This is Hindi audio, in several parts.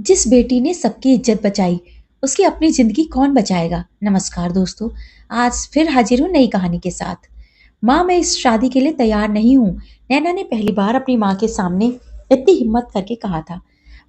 जिस बेटी ने सबकी इज्जत बचाई, उसकी अपनी जिंदगी कौन बचाएगा। नमस्कार दोस्तों, आज फिर हाजिर हूँ नई कहानी के साथ। माँ, मैं इस शादी के लिए तैयार नहीं हूँ। नैना ने पहली बार अपनी माँ के सामने इतनी हिम्मत करके कहा था।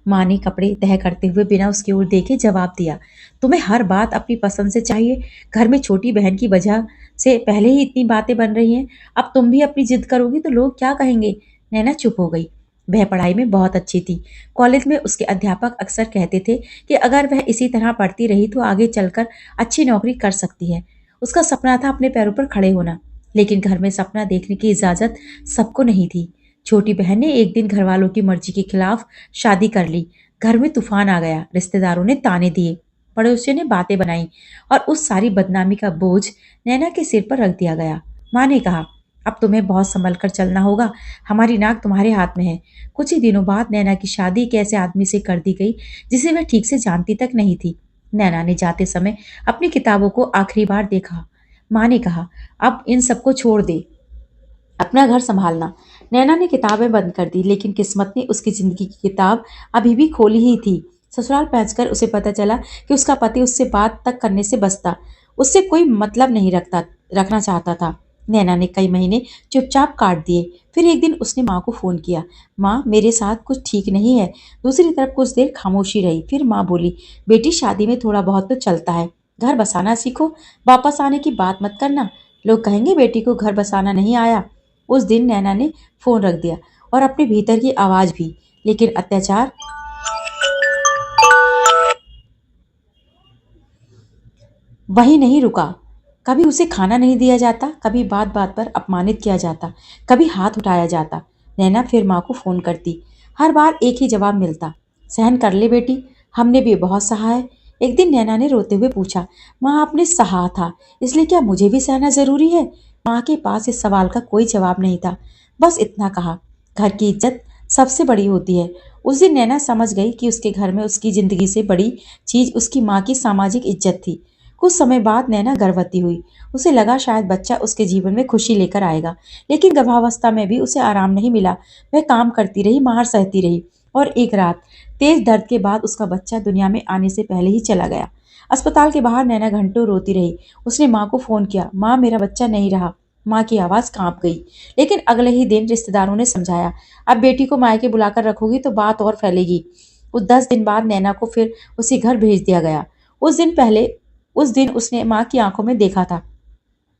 माँ ने कपड़े तह करते हुए बिना उसकी ओर देखे जवाब दिया, तुम्हें हर बात अपनी पसंद से चाहिए। घर में छोटी बहन की वजह से पहले ही इतनी बातें बन रही हैं, अब तुम भी अपनी जिद करोगी तो लोग क्या कहेंगे। नैना चुप हो गई। वह पढ़ाई में बहुत अच्छी थी। कॉलेज में उसके अध्यापक अक्सर कहते थे कि अगर वह इसी तरह पढ़ती रही तो आगे चलकर अच्छी नौकरी कर सकती है। उसका सपना था अपने पैरों पर खड़े होना, लेकिन घर में सपना देखने की इजाजत सबको नहीं थी। छोटी बहन ने एक दिन घर वालों की मर्जी के खिलाफ शादी कर ली। घर में तूफान आ गया। रिश्तेदारों ने ताने दिए, पड़ोसियों ने बातें बनाई और उस सारी बदनामी का बोझ नैना के सिर पर रख दिया गया। माँ ने कहा, अब तुम्हें बहुत संभल कर चलना होगा, हमारी नाक तुम्हारे हाथ में है। कुछ ही दिनों बाद नैना की शादी एक ऐसे आदमी से कर दी गई जिसे वह ठीक से जानती तक नहीं थी। नैना ने जाते समय अपनी किताबों को आखिरी बार देखा। माँ ने कहा, अब इन सबको छोड़ दे, अपना घर संभालना। नैना ने किताबें बंद कर दी, लेकिन किस्मत ने उसकी जिंदगी की किताब अभी भी खोली ही थी। ससुराल पहुंचकर उसे पता चला कि उसका पति उससे बात तक करने से बचता, उससे कोई मतलब नहीं रखना चाहता था। नैना ने कई महीने चुपचाप काट दिए। फिर एक दिन उसने माँ को फोन किया, माँ मेरे साथ कुछ ठीक नहीं है। दूसरी तरफ कुछ देर खामोशी रही, फिर माँ बोली, बेटी शादी में थोड़ा बहुत तो चलता है, घर बसाना सीखो, वापस आने की बात मत करना, लोग कहेंगे बेटी को घर बसाना नहीं आया। उस दिन नैना ने फोन रख दिया और अपने भीतर की आवाज भी। लेकिन अत्याचार वही नहीं रुका। कभी उसे खाना नहीं दिया जाता, कभी बात बात पर अपमानित किया जाता, कभी हाथ उठाया जाता। नैना फिर माँ को फोन करती, हर बार एक ही जवाब मिलता, सहन कर ले बेटी, हमने भी बहुत सहा है। एक दिन नैना ने रोते हुए पूछा, माँ आपने सहा था, इसलिए क्या मुझे भी सहना जरूरी है। माँ के पास इस सवाल का कोई जवाब नहीं था, बस इतना कहा, घर की इज्जत सबसे बड़ी होती है। उस दिन नैना समझ गई कि उसके घर में उसकी जिंदगी से बड़ी चीज उसकी माँ की सामाजिक इज्जत थी। कुछ समय बाद नैना गर्भवती हुई। उसे लगा शायद बच्चा उसके जीवन में खुशी लेकर आएगा, लेकिन गर्भावस्था में भी उसे आराम नहीं मिला। वह काम करती रही, मार सहती रही, और एक रात तेज दर्द के बाद उसका बच्चा दुनिया में आने से पहले ही चला गया। अस्पताल के बाहर नैना घंटों रोती रही। उसने माँ को फोन किया, माँ मेरा बच्चा नहीं रहा। माँ की आवाज कांप गई। लेकिन अगले ही दिन रिश्तेदारों ने समझाया, अब बेटी को मायके बुलाकर रखोगी तो बात और फैलेगी। उस 10 दिन बाद नैना को फिर उसी घर भेज दिया गया। उस दिन उसने माँ की आंखों में देखा था,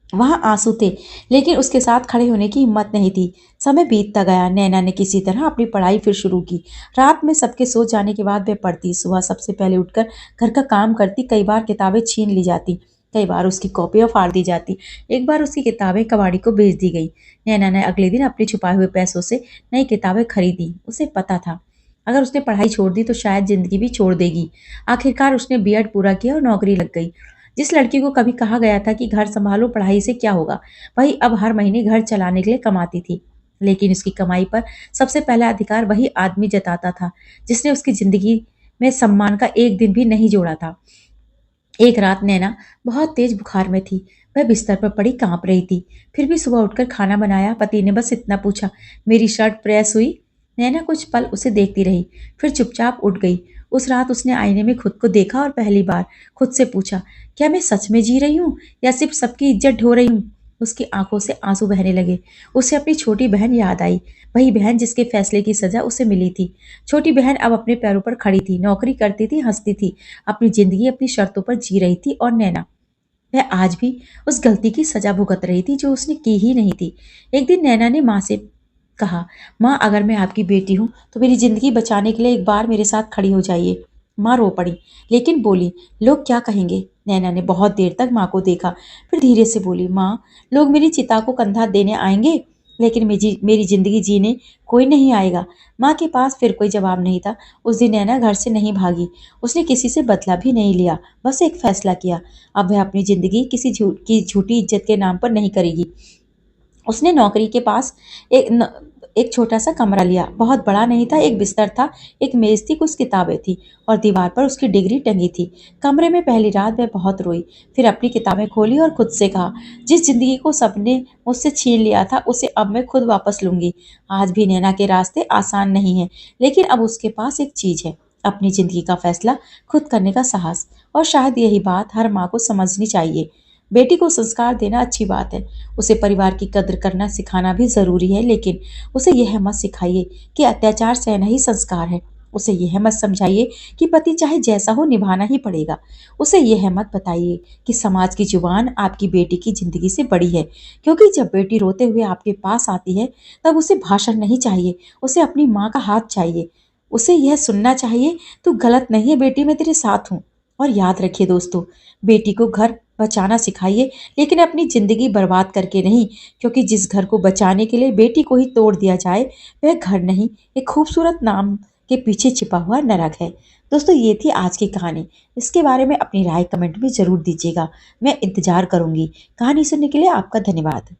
वहां आंसू थे, लेकिन उसके साथ खड़े होने की हिम्मत नहीं थी। समय बीतता गया। नैना ने किसी तरह अपनी पढ़ाई फिर शुरू की। रात में सबके सो जाने के बाद वह पढ़ती, सुबह सबसे पहले उठकर घर का काम करती। कई बार किताबें छीन ली जाती, कई बार उसकी कॉपियां फाड़ दी जाती, एक बार उसकी किताबें कबाड़ी को बेच दी गई। नैना ने अगले दिन अपने छुपाए हुए पैसों से नई किताबें खरीदी। उसे पता था अगर उसने पढ़ाई छोड़ दी तो शायद जिंदगी भी छोड़ देगी। आखिरकार उसने बीएड पूरा किया और नौकरी लग गई। जिस लड़की को कभी कहा गया था कि घर संभालो, पढ़ाई से क्या होगा, वही अब हर महीने घर चलाने के लिए कमाती थी। लेकिन उसकी कमाई पर सबसे पहला अधिकार वही आदमी जताता था जिसने उसकी जिंदगी में सम्मान का एक दिन भी नहीं जोड़ा था। एक रात नैना बहुत तेज बुखार में थी। वह बिस्तर पर पड़ी कांप रही थी। फिर भी सुबह उठकर खाना बनाया। पति ने बस इतना पूछा, मेरी शर्ट प्रेस हुई। नैना कुछ पल उसे देखती रही, फिर चुपचाप उठ गई। उस रात उसने आईने में खुद को देखा और पहली बार खुद से पूछा, क्या मैं सच में जी रही हूँ या सिर्फ सबकी इज्जत ढो रही हूँ। उसकी आंखों से आंसू बहने लगे। उसे अपनी छोटी बहन याद आई, वही बहन जिसके फैसले की सजा उसे मिली थी। छोटी बहन अब अपने पैरों पर खड़ी थी, नौकरी करती थी, हंसती थी, अपनी जिंदगी अपनी शर्तों पर जी रही थी। और नैना, वह आज भी उस गलती की सजा भुगत रही थी जो उसने की ही नहीं थी। एक दिन नैना ने माँ से कहा, माँ अगर मैं आपकी बेटी हूँ तो मेरी जिंदगी बचाने के लिए एक बार मेरे साथ खड़ी हो जाइए। माँ रो पड़ी, लेकिन बोली, लोग क्या कहेंगे। नैना ने बहुत देर तक माँ को देखा, फिर धीरे से बोली, माँ लोग मेरी चिता को कंधा देने आएंगे, लेकिन मेरी जिंदगी जीने कोई नहीं आएगा। माँ के पास फिर कोई जवाब नहीं था। उस दिन नैना घर से नहीं भागी, उसने किसी से बदला भी नहीं लिया, बस एक फैसला किया, अब वह अपनी जिंदगी किसी झूठी इज्जत के नाम पर नहीं करेगी। उसने नौकरी के पास एक छोटा सा कमरा लिया। बहुत बड़ा नहीं था, एक बिस्तर था, एक मेज थी, कुछ किताबें थी और दीवार पर उसकी डिग्री टंगी थी। कमरे में पहली रात वह बहुत रोई, फिर अपनी किताबें खोली और खुद से कहा, जिस जिंदगी को सबने मुझसे छीन लिया था उसे अब मैं खुद वापस लूंगी। आज भी नैना के रास्ते आसान नहीं है, लेकिन अब उसके पास एक चीज है, अपनी जिंदगी का फैसला खुद करने का साहस। और शायद यही बात हर माँ को समझनी चाहिए। बेटी को संस्कार देना अच्छी बात है, उसे परिवार की कद्र करना सिखाना भी जरूरी है, लेकिन उसे यह मत सिखाइए कि अत्याचार सहना ही संस्कार है। उसे यह मत समझाइए कि पति चाहे जैसा हो निभाना ही पड़ेगा। उसे यह मत बताइए कि समाज की जुबान आपकी बेटी की जिंदगी से बड़ी है, क्योंकि जब बेटी रोते हुए आपके पास आती है तब उसे भाषण नहीं चाहिए, उसे अपनी माँ का हाथ चाहिए। उसे यह सुनना चाहिए, तू गलत नहीं है बेटी, मैं तेरे साथ हूँ। और याद रखिए दोस्तों, बेटी को घर बचाना सिखाइए, लेकिन अपनी जिंदगी बर्बाद करके नहीं, क्योंकि जिस घर को बचाने के लिए बेटी को ही तोड़ दिया जाए वह घर नहीं, एक खूबसूरत नाम के पीछे छिपा हुआ नरक है। दोस्तों, ये थी आज की कहानी। इसके बारे में अपनी राय कमेंट में जरूर दीजिएगा, मैं इंतजार करूंगी। कहानी सुनने के लिए आपका धन्यवाद।